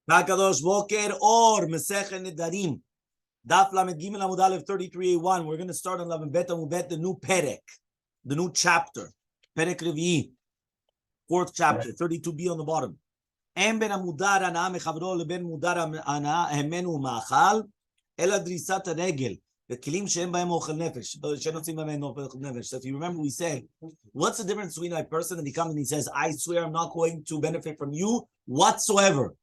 Hakadosh Boker Or Masechet Nedarim Daf Lamed Gimel Amud Aleph 33a1. We're going to start on Lamed Bet Amud Bet, the new Perek, the new chapter, Perek Revi'i, fourth chapter, 32b on the bottom. En ben amudar ana mechavro leben mudar ana hemenu ma'achal ela drisat regel v'kelim she'en b'hem ochel nefesh she'notzim b'hem ochel nefesh. So if you remember, we said, what's the difference between a person that he comes and he says, I swear I'm not going to benefit from you whatsoever,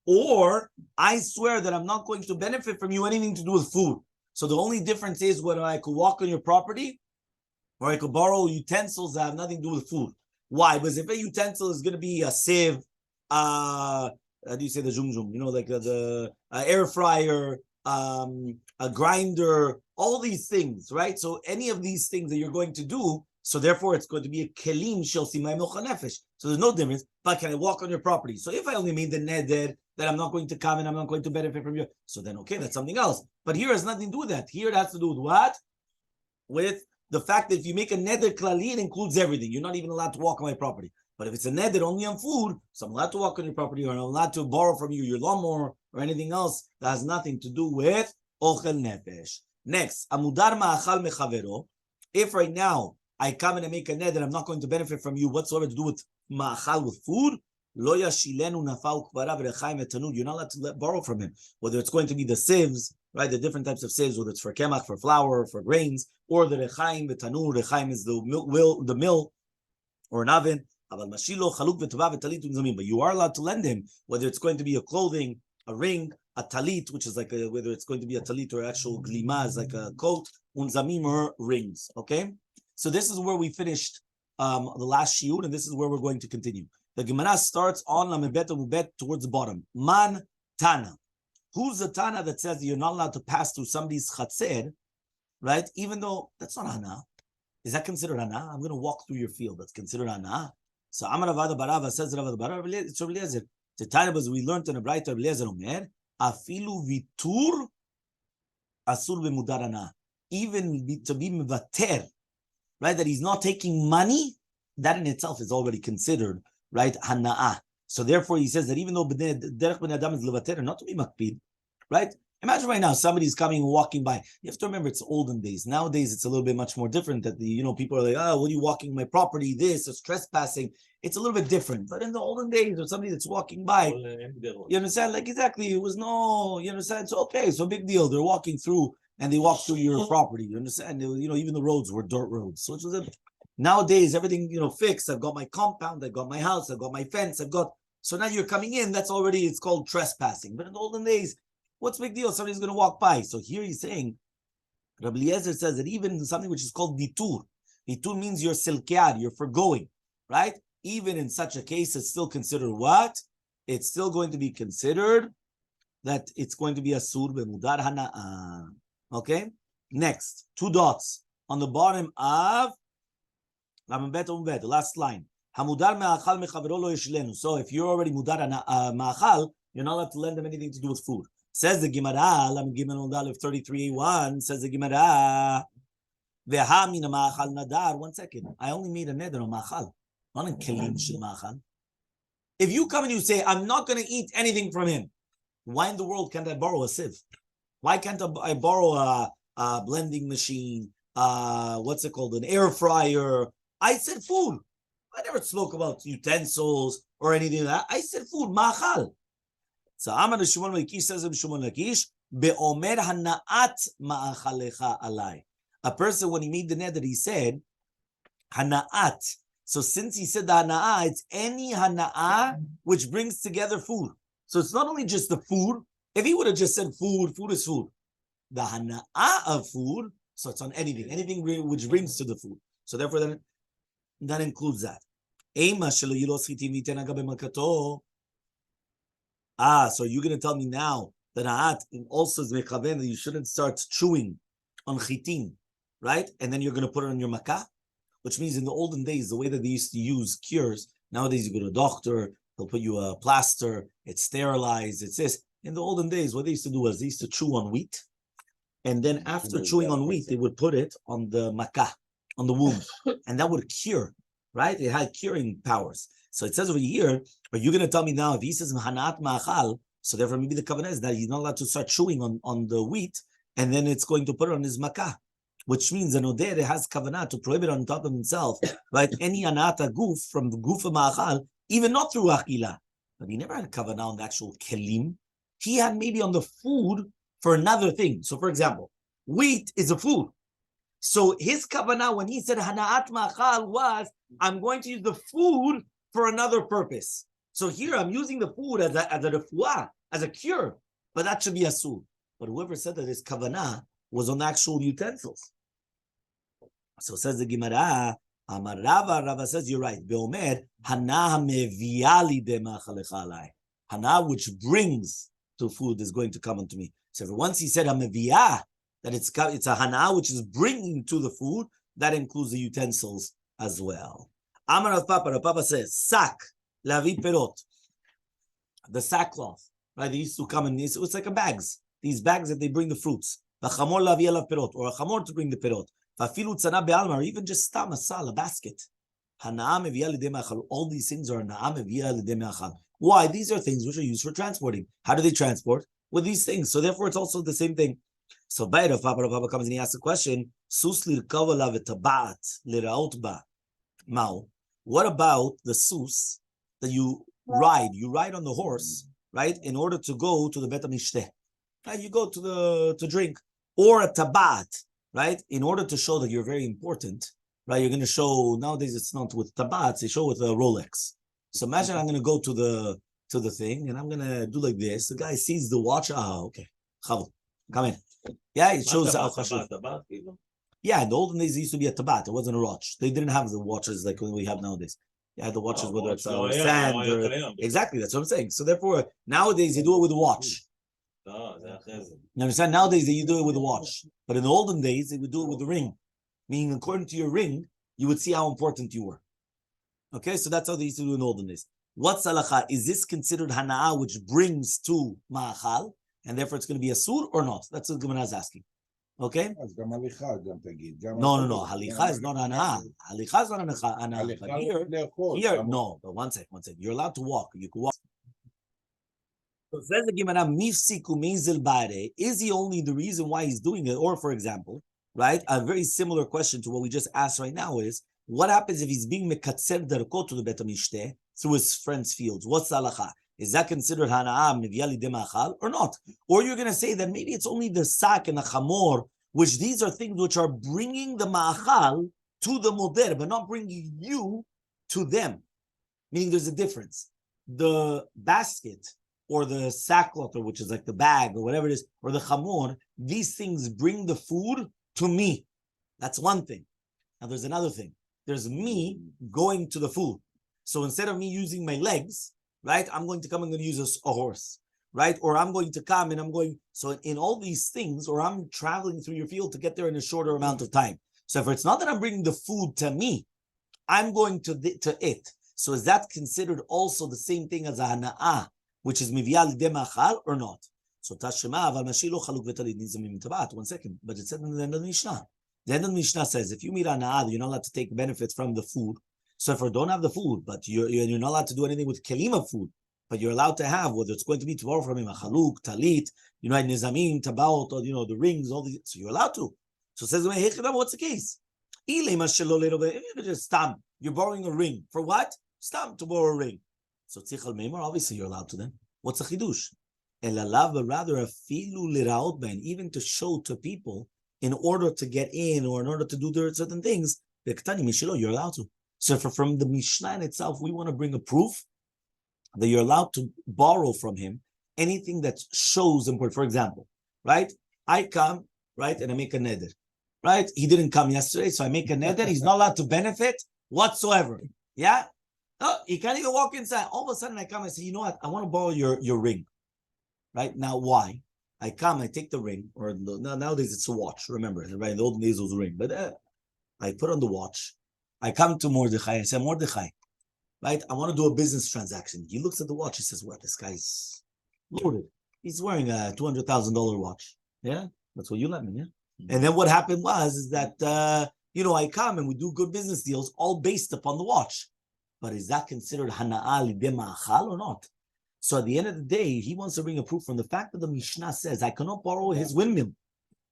or I swear that I'm not going to benefit from you anything to do with food. So the only difference is whether I could walk on your property or I could borrow utensils that have nothing to do with food. Why? Because if a utensil is going to be a sieve, how do you say the zoom? You know, like the air fryer, a grinder, all these things, right? So any of these things that you're going to do, so therefore it's going to be a kelim shel simay mocha nefesh. So there's no difference. But can I walk on your property? So if I only made the neder that I'm not going to come and I'm not going to benefit from you, so then okay, that's something else. But here has nothing to do with that. Here it has to do with what? With the fact that if you make a neder klali, it includes everything. You're not even allowed to walk on my property. But if it's a neder only on food, so I'm allowed to walk on your property, or I'm allowed to borrow from you your lawnmower or anything else that has nothing to do with ochel nefesh. Next, amudar ma'achal mechavero. If right now I come and I make a neder, I'm not going to benefit from you whatsoever to do with ma'achal, with food. Lo yashilenu nafal kvara v'rechaim etanud. You're not allowed to borrow from him. Whether it's going to be the sieves, right? The different types of sieves, whether it's for kemach, for flour, for grains, or the rechaim v'tanur. Rechaim is the mill, or an oven. But you are allowed to lend him, whether it's going to be a clothing, a ring, a talit, which is like whether it's going to be a talit or actual glima, is like a coat, unzamim, or rings. Okay, so this is where we finished the last shiur, and this is where we're going to continue. The Gemara starts on Lamebet Amubet towards the bottom. Man Tana. Who's the Tana that says that you're not allowed to pass through somebody's chatzer, right? Even though that's not hana. Is that considered hana? I'm going to walk through your field. That's considered hana. So Amar Ravada Barava says Ravada Barava, it's Rabbi Eliezer. The time as we learned in a bright Rabbi Eliezer Omer, afilu vitur asur b'mudarana. Even to be mevater, right? That he's not taking money, that in itself is already considered, right, hana'ah. So therefore he says that even though derech ben adam is levater, not to be makpid, right? Imagine right now somebody's coming and walking by. You have to remember it's olden days. Nowadays it's a little bit much more different. That people are like, oh, what are you walking my property? This is trespassing. It's a little bit different. But in the olden days, or somebody that's walking by, you understand? Like exactly, it was no, you understand? So okay, so big deal. They're walking through and they walk through your property. You understand? Even the roads were dirt roads. So it was nowadays everything fixed. I've got my compound. I've got my house. I've got my fence. So now you're coming in. That's already, it's called trespassing. But in the olden days, what's the big deal? Somebody's going to walk by. So here he's saying, Rabbi Eliezer says that even something which is called vitur. Vitur means you're silkead, you're forgoing, right? Even in such a case, it's still considered what? It's still going to be considered that it's going to be asur b'mudar hana'ah. Okay? Next, 2 dots on the bottom of the last line. Hamudar me'achal mechavero lo yishlenu. So if you're already mudar ma'achal, you're not allowed to lend them anything to do with food. Says the Gemara, Lam Gimel Ondalev 33a1, says the Gemara, Veha mina ma'achal nadar. 1 second. I only made a neder on ma'achal, not in kelim shel ma'achal. If you come and you say, I'm not going to eat anything from him, why in the world can't I borrow a sieve? Why can't I borrow a blending machine? What's it called? An air fryer? I said food. I never spoke about utensils or anything like that. I said food, ma'achal. So Amar Shimon Lakish says to Shimon Lakish, Be'omer hana'at ma'achalecha alai. A person, when he made the neder, he said, hana'at. So since he said the hana'ah, it's any hana'ah which brings together food. So it's not only just the food. If he would have just said food is food. The hana'ah of food, so it's on anything which brings to the food. So therefore, that includes that. Ema shelo yilos chitim v'iten agabe malkato. So you're going to tell me now that Ha'at also is mechaven, that you shouldn't start chewing on chitim, right? And then you're going to put it on your makah, which means in the olden days, the way that they used to use cures, nowadays you go to a doctor, they'll put you a plaster, it's sterilized, it's this. In the olden days, what they used to do was they used to chew on wheat, and then after chewing on wheat, they would put it on the makah, on the wound, and that would cure, right? It had curing powers. So it says over here, are you going to tell me now, if he says hana'at ma'achal, So therefore, maybe the kavanah is that he's not allowed to start chewing on the wheat, and then it's going to put it on his makah, which means an oder has kavanah to prohibit on top of himself, right? Any anata goof from the goof of ma'achal, even not through achila. But he never had kavanah on the actual kelim. He had maybe on the food for another thing. So for example, wheat is a food. So his kavanah when he said hana'at ma'achal was, I'm going to use the food for another purpose. So here I'm using the food as a refuah, as a cure, but that should be asur. But whoever said that his kavanah was on the actual utensils. So says the Gemara, Amar Rava says you're right. Beomer hana meviali de ma'achalecha alai. Hana which brings to food is going to come unto me. So once he said hameviyah, that it's a hana which is bringing to the food, that includes the utensils as well. Amar Rav Papa says sak lavi perot, the sackcloth, right? They used to come in this. It's like a bags. These bags that they bring the fruits. V'chamor lavi elav perot, or a chamor to bring the perot. V'afilu tzana be'alma, or even just stam asal, a basket. Hana meviyah lidei me'achal. All these things are hana meviyah lidei me'achal. Why? These are things which are used for transporting. How do they transport? With these things. So therefore, it's also the same thing. So Rav Papa comes and he asks the question, sus lirkava la v'tabat liraot ba mao. What about the sus that you ride? You ride on the horse, right? In order to go to the bet mishteh. Right? You go to drink. Or a tabat, right? In order to show that you're very important, right? You're going to show, nowadays it's not with tabats, they show with a Rolex. So imagine I'm going to go to the thing and I'm going to do like this. The guy sees the watch. Okay. Come in. Yeah, it shows how yeah, in the olden days, it used to be a tabat. It wasn't a watch. They didn't have the watches like we have nowadays. Yeah, the watches, whether it's sand or... Exactly, that's what I'm saying. So therefore, nowadays, they do it with a watch. You understand? Nowadays, they do it with a watch. But in the olden days, they would do it with a ring. Meaning, according to your ring, you would see how important you were. Okay, so that's how they used to do in the olden days. What's halacha? Is this considered hana'ah, which brings to ma'achal, and therefore it's going to be asur or not? That's what Gemara is asking. Okay? No. Halicha is not hana'ah. Halicha is not hana'ah. But here, no. But one second. You're allowed to walk. You can walk. So says the Gemara, mifsiku meizil bare. Is he only the reason why he's doing it? Or, for example, right, a very similar question to what we just asked right now is, what happens if he's being mekatzer darko to the bet mishteh through his friend's fields? What's the halacha? Is that considered hana'ah meviyah lidei ma'achal or not? Or you're going to say that maybe it's only the sak and the chamor, which these are things which are bringing the ma'achal to the moder, but not bringing you to them. Meaning there's a difference. The basket or the sackcloth, which is like the bag or whatever it is, or the chamor, these things bring the food to me. That's one thing. Now there's another thing. There's me going to the food. So instead of me using my legs, right, I'm going to use a horse, right? Or I'm going to come and I'm going, so in all these things, or I'm traveling through your field to get there in a shorter amount of time. So if it's not that I'm bringing the food to me, I'm going to it. So is that considered also the same thing as a hana'ah, which is miviyah lidei ma'achal or not? So tashema aval mashi lo chaluk v'talid nizamim tabat. 1 second, but it said in the end of the Mishnah. The end of the Mishnah says if you meet hana'ah, you're not allowed to take benefits from the food. So if you don't have the food, but you're not allowed to do anything with kelim of food, but you're allowed to have whether it's going to be to borrow from him a chaluk, talit, nizamim, tabaot, or the rings, all these. So you're allowed to. So it says Hechal, what's the case? Just stam. You're borrowing a ring for what? Stam to borrow a ring. So tzichal meimor, obviously you're allowed to then. What's a chidush? Elalav, but rather a filu liraot ben, even to show to people in order to get in or in order to do certain things. You're allowed to. So from the Mishnah in itself, we want to bring a proof that you're allowed to borrow from him anything that shows important. For example, right? I come, right, and I make a neder, right? He didn't come yesterday, so I make a neder. He's not allowed to benefit whatsoever. Yeah? Oh, he can't even walk inside. All of a sudden I come and say, you know what? I want to borrow your ring. Right? Now, why? I come, I take the ring, or nowadays it's a watch. Remember, right? In the old days it was a ring. But I put on the watch. I come to Mordechai. I say, Mordechai, right? I want to do a business transaction. He looks at the watch. He says, what? This guy's loaded. He's wearing a $200,000 watch. Yeah? That's what you let me, yeah? Mm-hmm. And then what happened is that, I come and we do good business deals all based upon the watch. But is that considered hana'ah lidei ma'achal or not? So at the end of the day, he wants to bring a proof from the fact that the Mishnah says, I cannot borrow his windmill.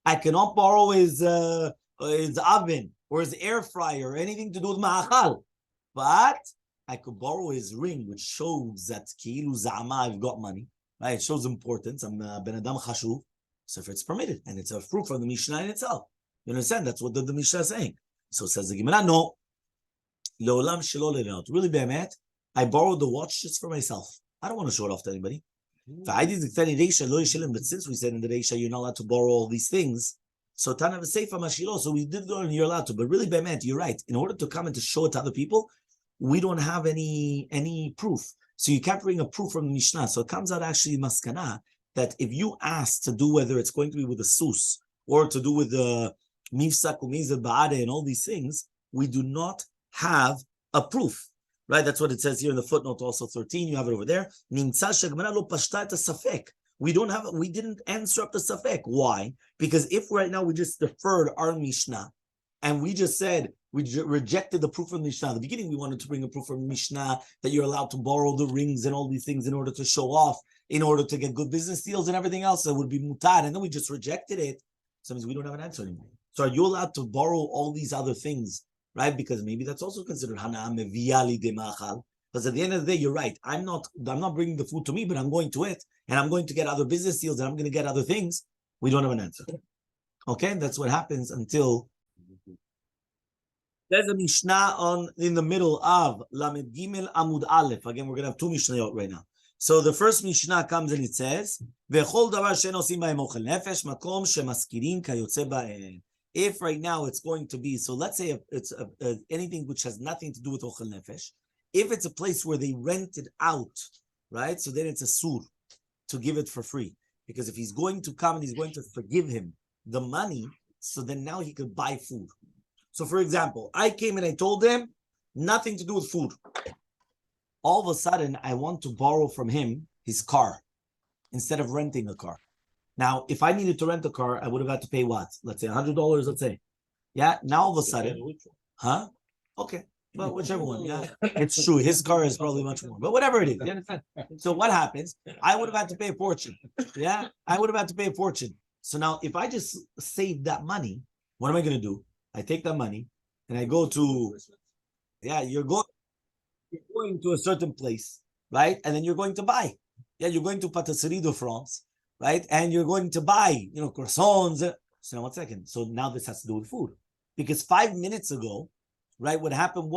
I cannot borrow his oven or his air fryer or anything to do with ma'achal. But I could borrow his ring, which shows that ki'ilu za'ama, I've got money. Right? It shows importance. I'm ben adam chashuv. So if it's permitted, and it's a proof from the Mishnah in itself. You understand? That's what the Mishnah is saying. So it says the Gemara, no. Le'olam shelo le'le'ot. Really, be'emet, I borrowed the watch just for myself. I don't want to show it off to anybody. But since we said in the Reisha you're not allowed to borrow all these things, so Tana v'Seifa mashilo, so we did learn you're allowed to. But really, be'emet, you're right. In order to come and to show it to other people, we don't have any proof. So you can't bring a proof from the Mishnah. So it comes out actually maskana that if you ask to do whether it's going to be with a sus or to do with the mifsak u'mizah ba'ade and all these things, we do not have a proof. Right, that's what it says here in the footnote, also 13. You have it over there. We didn't answer up the safek. Why? Because if right now we just deferred our Mishnah and we just said we rejected the proof from the Mishnah. At the beginning, we wanted to bring a proof from the Mishnah that you're allowed to borrow the rings and all these things in order to show off, in order to get good business deals and everything else that would be mutar. And then we just rejected it. So it means we don't have an answer anymore. So are you allowed to borrow all these other things? Right, because maybe that's also considered hana meviyali de machal. Because at the end of the day, you're right. I'm not bringing the food to me, but I'm going to it, and I'm going to get other business deals, and I'm going to get other things. We don't have an answer. Okay, that's what happens until there's a Mishnah in the middle of Lamed Gimel Amud Aleph. Again, we're going to have two Mishnayot right now. So the first Mishnah comes and it says, "V'chol davar she'en osim b'hem ochel nefesh makom shemaskirin kayotze ba'en." If right now it's going to be, so let's say it's anything which has nothing to do with Ochel Nefesh, if it's a place where they rent it out, right? So then it's a sur to give it for free. Because if he's going to come and he's going to forgive him the money, so then now he could buy food. So for example, I came and I told him nothing to do with food. All of a sudden, I want to borrow from him his car instead of renting a car. Now, if I needed to rent a car, I would have had to pay what? Let's say $100, let's say. Yeah, now all of a sudden, huh? Okay, well, whichever one, yeah. It's true, his car is probably much more, but whatever it is, you understand? So what happens? I would have had to pay a fortune, yeah? I would have had to pay a fortune. So now, if I just save that money, what am I going to do? I take that money, and I go to, you're going to a certain place, right? And then you're going to buy. Yeah, you're going to Patisserie de France, right? And you're going to buy, croissants. So now 1 second. So now this has to do with food. Because 5 minutes ago, right, what happened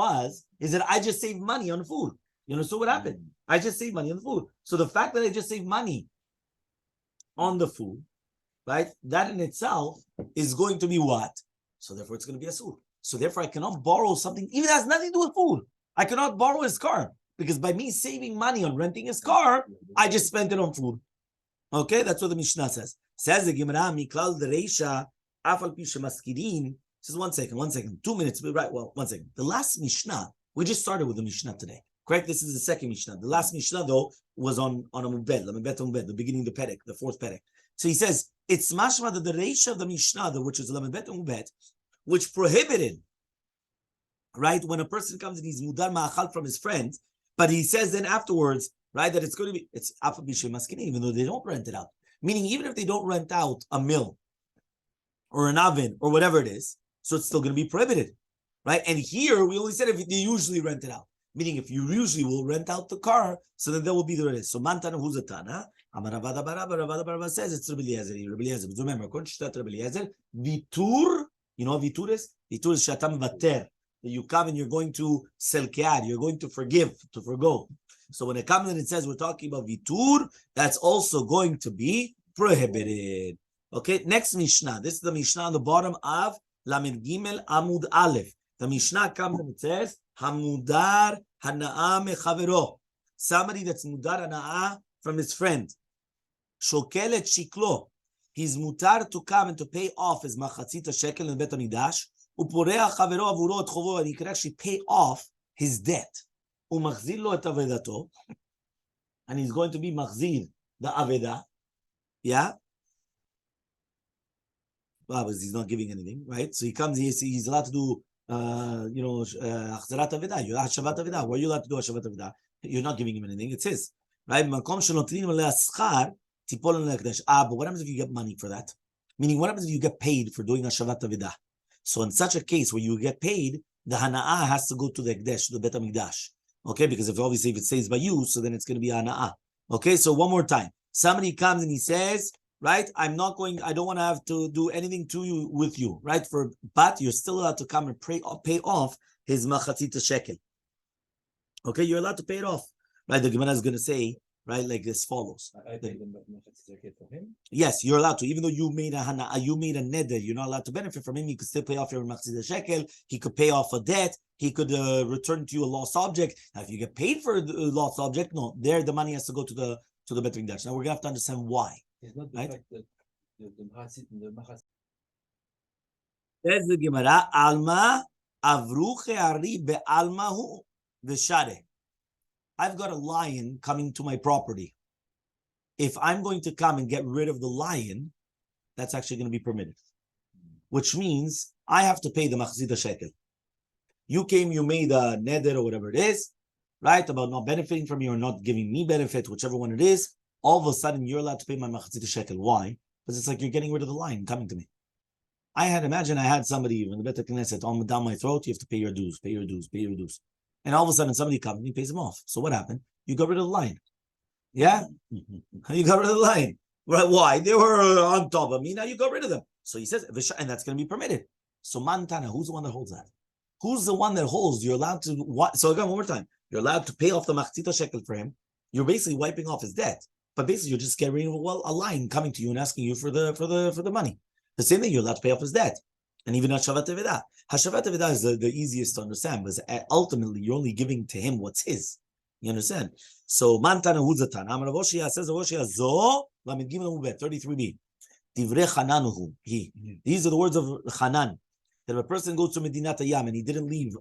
is that I just saved money on food. So what happened? I just saved money on the food. So the fact that I just saved money on the food, right, that in itself is going to be what? So therefore it's going to be a sur. So therefore I cannot borrow something, even has nothing to do with food. I cannot borrow his car. Because by me saving money on renting his car, I just spent it on food. Okay, that's what the Mishnah says. Says the Gemara, Miklal the Reisha, Afal Pisha Maskirin. Says 1 second, 2 minutes. Right, well, 1 second. The last Mishnah, we just started with the Mishnah today. Correct? This is the second Mishnah. The last Mishnah, though, was on a Mubed, the beginning of the Perek, the fourth Perek. So he says, it's mashma that the Reisha of the Mishnah, which is Lamebet and Mubed, which prohibited, right, when a person comes and he's mudar ma'achal from his friend, but he says then afterwards, right, that it's going to be, it's Afal Pisha Maskirin, even though they don't rent it out. Meaning, even if they don't rent out a mill or an oven or whatever it is, so it's still going to be prohibited, right? And here, we only said if they usually rent it out. Meaning, if you usually will rent out the car, so then there will be the rest. So, Mantana, who's a Tana? Ravada says it's Rabbi Eliezer. But remember, according to Rabbi Eliezer, Vitur, you know what Vitur is? Vitur is Shatam Vater. You come and you're going to selkead, you're going to forgive, to forgo. So when it comes and it says we're talking about Vitur, that's also going to be prohibited. Okay, next Mishnah. This is the Mishnah on the bottom of Lamed Gimel Amud Aleph. The Mishnah comes and it says, Hamudar Hana'a Mechavero. Somebody that's Mudar Hana'a from his friend. Shokelet Shiklo. He's mutar to come and to pay off his machatzita shekel in Bet HaMikdash. Uporeach Chavero Avuro et Chovo, and he could actually pay off his debt. Umachzir lo et avedato. And he's going to be machzir, the aveda. Yeah? Well, because he's not giving anything, right? So he comes, he's allowed to do, achzarat aveda, hashavat aveda. Why are you allowed to do hashavat aveda? You're not giving him anything, it's his. right? But what happens if you get money for that? Meaning, what happens if you get paid for doing a Shavat Avidah? So in such a case where you get paid, the Hana'ah has to go to the Ekdesh, to the Bet HaMikdash. Okay, because if obviously if it stays by you, so then it's going to be Hana'ah. Okay, so one more time. Somebody comes and he says, right, I don't want to have to do anything to you with you, right? But you're still allowed to come and pay off his machatzit shekel. Okay, you're allowed to pay it off. Right, the Gemara is going to say, right, like this follows. I paid the machatzit shekel for him? Yes, you're allowed to. Even though you made a neder, you're not allowed to benefit from him. You could still pay off your machatzit shekel. He could pay off a debt. He could return to you a lost object. Now, if you get paid for the lost object, no, there the money has to go to the Bet HaMikdash. Now we're going to have to understand why. It's not the right? Fact that the machatzit. Says the Gemara, Alma avruche ari be'almahu v'share. I've got a lion coming to my property. If I'm going to come and get rid of the lion, that's actually going to be permitted. Which means I have to pay the machatzit shekel. You came, you made a neder or whatever it is, right? About not benefiting from you or not giving me benefit, whichever one it is. All of a sudden, you're allowed to pay my machatzit shekel. Why? Because it's like you're getting rid of the lion coming to me. Imagine I had somebody in the Bet HaKnesset on down my throat, you have to pay your dues, pay your dues, pay your dues. And all of a sudden somebody comes and he pays them off. So what happened? You got rid of the lion. Yeah? You got rid of the lion. Right? Why? They were on top of me. Now you got rid of them. So he says, and that's going to be permitted. So Mantana, who's the one that holds that? Who's the one that holds? You're allowed to, what? So again, one more time. You're allowed to pay off the machatzit shekel for him. You're basically wiping off his debt. But basically you're just getting rid of a lion coming to you and asking you for the money. The same thing, you're allowed to pay off his debt. And even Hashavat Avidah. Hashavat Avidah is the easiest to understand, because ultimately you're only giving to him what's his. You understand? So, Mantana Huzatan. Amar Avoshia says, Avoshia Zo, Lamed Gimel Mubet, 33b. Divrei Chananuhu. These are the words of Chanan. That if a person goes to Medinat Hayam and he didn't leave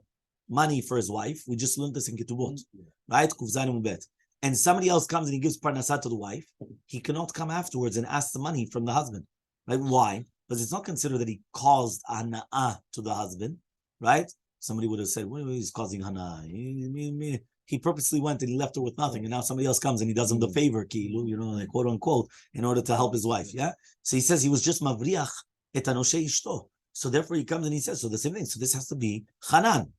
money for his wife, we just learned this in Ketubot. Right? Kufzain Mubet. And somebody else comes and he gives parnasat to the wife, he cannot come afterwards and ask the money from the husband. Right? Why? Because it's not considered that he caused hana'ah to the husband, right? Somebody would have said, well, he's causing hana'ah. He purposely went and he left her with nothing, and now somebody else comes and he does him the favor, like quote unquote, in order to help his wife, yeah? So he says he was just mavriach et anoshe ishto. So therefore he comes and he says, so the same thing. So this has to be Hanan.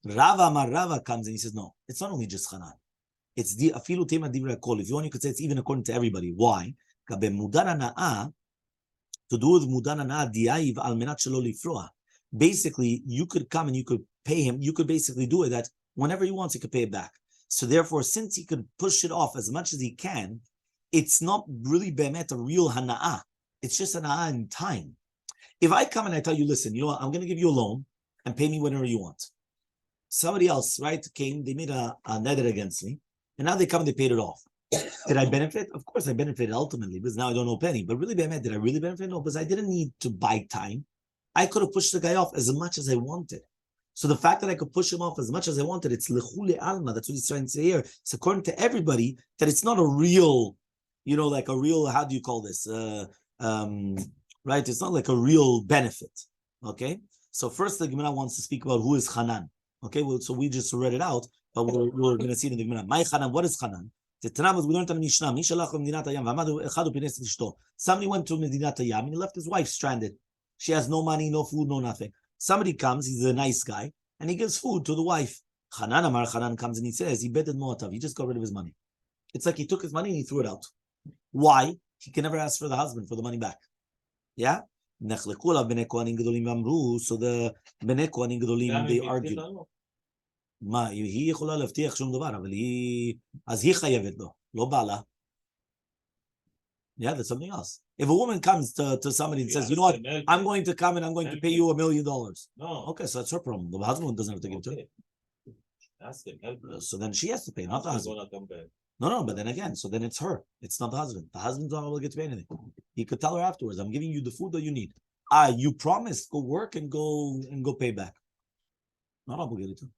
Rava comes and he says, no, it's not only just Hanan. It's the afilu tema divra kol. If you want, you could say it's even according to everybody. Why? To do with mudanana diaiv al menat shelo lifroa. Basically, you could come and you could pay him. You could basically do it that whenever he wants, he could pay it back. So therefore, since he could push it off as much as he can, it's not really be'emet a real hana'ah. It's just hana'ah in time. If I come and I tell you, listen, you know what, I'm going to give you a loan and pay me whenever you want. Somebody else, right, came, they made a neder against me, and now they come and they paid it off. Did I benefit? Of course I benefited ultimately, because now I don't owe a penny. But really, did I really benefit? No, because I didn't need to buy time. I could have pushed the guy off as much as I wanted. So the fact that I could push him off as much as I wanted, it's lechule alma. That's what he's trying to say here. It's according to everybody that it's not a real, like a real, how do you call this? Right? It's not like a real benefit. Okay? So first the Gemara wants to speak about who is Hanan. Okay? Well, so we just read it out, but we're going to see it in the Gemara. My Hanan, what is Hanan? We learned in the Mishnah. Somebody went to Medinat Hayam and he left his wife stranded. She has no money, no food, no nothing. Somebody comes, he's a nice guy, and he gives food to the wife. Hanan comes and he says, he betted Moatav, he just got rid of his money. It's like he took his money and he threw it out. Why? He can never ask for the husband for the money back. Yeah? So the Bnei Kohanim Gedolim, they argued. מה, היא יכולה להבטיח שום דבר, אבל אז היא חייבת לו, לא בעלה. Yeah, that's something else. If a woman comes to somebody and says, you know what, I'm going to come and I'm going to pay you $1 million. No. Okay, so that's her problem. The husband doesn't have to give it to her. Ask him. So then she has to pay, not the husband. No, but then again, so then it's her. It's not the husband. The husband's not obligated to pay anything. He could tell her afterwards, I'm giving you the food that you need. You promised, go work and go pay back. Not obligated to.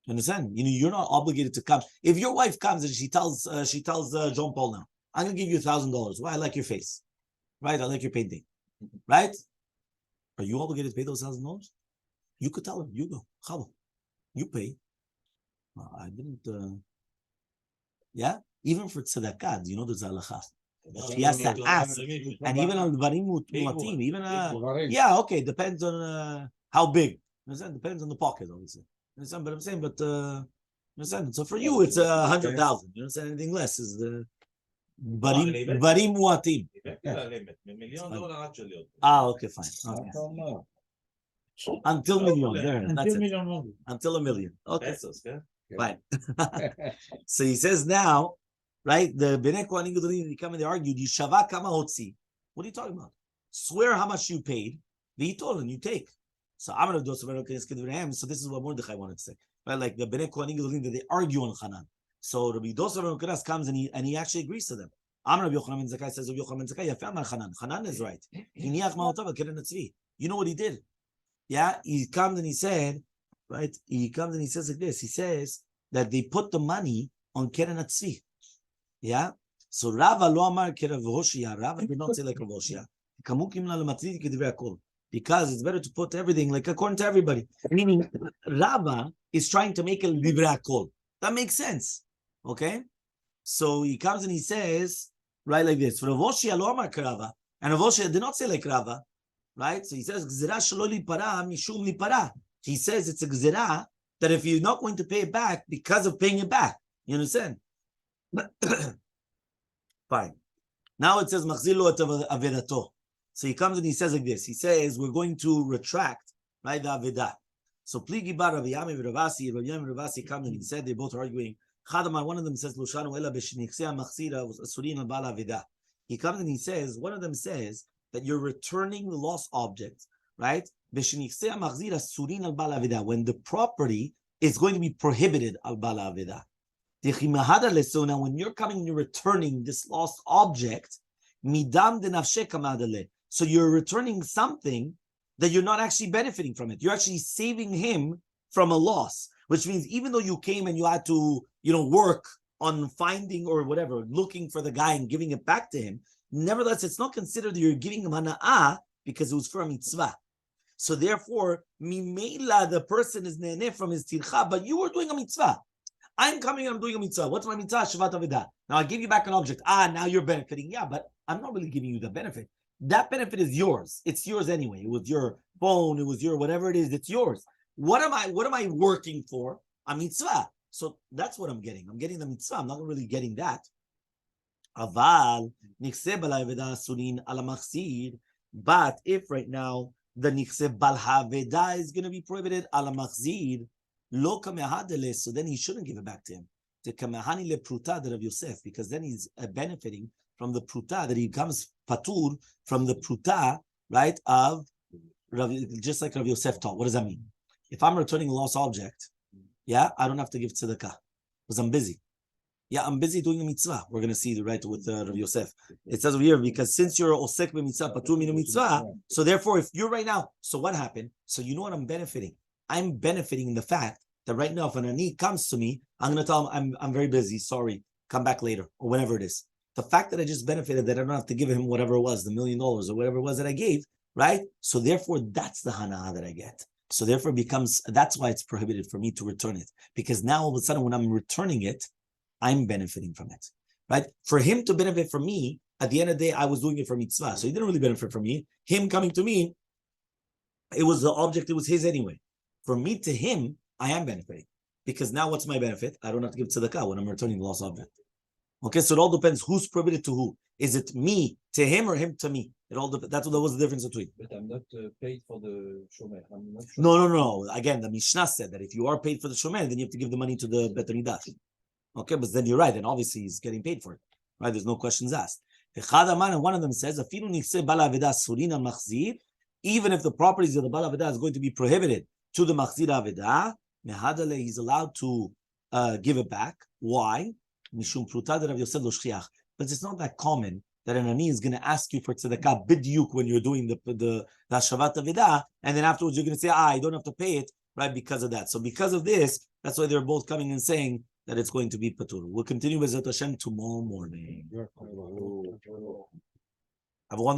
You understand? You're not obligated to come. If your wife comes and she tells John Paul now, I'm going to give you $1,000. Why? I like your face. Right? I like your painting. Right? Are you obligated to pay those $1,000? You could tell him, you go. Hechal. You pay. I didn't. Yeah, even for tzedakah, you know there's halacha. She has to ask, and even on dvarim muatim, even okay, depends on how big. Depends on the pocket, obviously. But I'm saying, so for you it's 100,000. You know, anything less is the dvarim muatim. Okay, fine. Okay. Until million. There, that's it. Until $1 million. Okay, fine. So he says now, right? The Bnei Kohanim Gedolim, they come and they argue, Yishava kama hotzi. What are you talking about? Swear how much you paid, v'yitol, and you take. So so this is what Mordechai wanted to say. Right? Like the Bnei Kohanim Gedolim, that they argue on Hanan. So Rabbi Dosa ben Keras comes and he actually agrees to them. Rabbi Yochanan ben Zakkai says, Rabbi Yochanan ben Zakkai, Yafam Hanan. Hanan is right. You know what he did? Yeah, he comes and he said, right? He comes and he says like this. He says that they put the money on Keren Atzvi. Yeah. So Rava lo amar Keren V'Hoshia. Rava did not say like V'Hoshia. Because it's better to put everything like according to everybody. Meaning, Rava is trying to make a Divrei Hakol. That makes sense. Okay. So he comes and he says, right, like this. For V'Hoshia lo amar Rava, and V'Hoshia did not say like Rava. Right? So he says, Gzera shelo lipara mishum lipara. He says it's a gzera that if you're not going to pay it back because of paying it back. You understand? Fine. Now it says, Machzir lo et averato. So he comes and he says like this. He says, we're going to retract, right, the aveda. So Pligi bar Rabbi Yami Ravasi, Rabbi Yami Ravasi comes and he said, they're both arguing. Chadamar, one of them says, Lushanu ela b'shenichsea machzira surin al bal aveda. He comes and he says, one of them says, that you're returning the lost object, right? When the property is going to be prohibited al bala aveda. So now when you're coming and you're returning this lost object, so you're returning something that you're not actually benefiting from it. You're actually saving him from a loss, which means even though you came and you had to, work on finding or whatever, looking for the guy and giving it back to him, nevertheless, it's not considered that you're giving him hana'ah because it was for a mitzvah. So therefore, mimela, the person is ne'eneh from his tircha, but you were doing a mitzvah. I'm coming and I'm doing a mitzvah. What's my mitzvah? Shavat Avedah. Now I give you back an object. Now you're benefiting. Yeah, but I'm not really giving you the benefit. That benefit is yours. It's yours anyway. It was your phone. It was your whatever it is. It's yours. What am I working for? A mitzvah. So that's what I'm getting. I'm getting the mitzvah. I'm not really getting that. Aval nichse bal haveda asurin ala machzir. But if right now the nichse bal haveda is going to be prohibited ala machzir, lo kamehadele, so then he shouldn't give it back to him. To kamehani le pruta de Rav Yosef, because then he's benefiting from the pruta, that he becomes patur from the pruta, right, of Rav, just like Rav Yosef taught. What does that mean? If I'm returning a lost object, yeah, I don't have to give tzedakah because I'm busy. Yeah, I'm busy doing a mitzvah. We're going to see the right with Rav Yosef. It says over here, because since you're osek b'mitzvah, patur min mitzvah, so therefore, if you're right now, so what happened? So you know what I'm benefiting? I'm benefiting in the fact that right now, if an ani comes to me, I'm going to tell him, I'm very busy, sorry, come back later, or whatever it is. The fact that I just benefited, that I don't have to give him whatever it was, the $1 million or whatever it was that I gave, right? So therefore, that's the hana that I get. So therefore, that's why it's prohibited for me to return it. Because now all of a sudden, when I'm returning it, I'm benefiting from it, right? For him to benefit from me, at the end of the day, I was doing it for mitzvah. So he didn't really benefit from me. Him coming to me, it was the object, it was his anyway. For me to him, I am benefiting. Because now what's my benefit? I don't have to give tzedakah when I'm returning the lost object. Okay, so it all depends who's prohibited to who. Is it me to him or him to me? It all depends. That was the difference between. But I'm not paid for the shomer. No. Again, the Mishnah said that if you are paid for the shomer, then you have to give the money to the Bet Nidah. Okay, but then you're right, and obviously he's getting paid for it. Right? There's no questions asked. And one of them says, even if the properties of the Bala Aveda is going to be prohibited to the Machzir Aveda, he's allowed to give it back. Why? Mishum Pruta de Rav Yosef lo shchiach. But it's not that common that an ani is going to ask you for tzedakah bidyuk when you're doing the Shavat Aveda, and then afterwards you're going to say, I don't have to pay it, right, because of that. So because of this, that's why they're both coming and saying that it's going to be patur. We'll continue with Zat Hashem tomorrow morning. Have a wonderful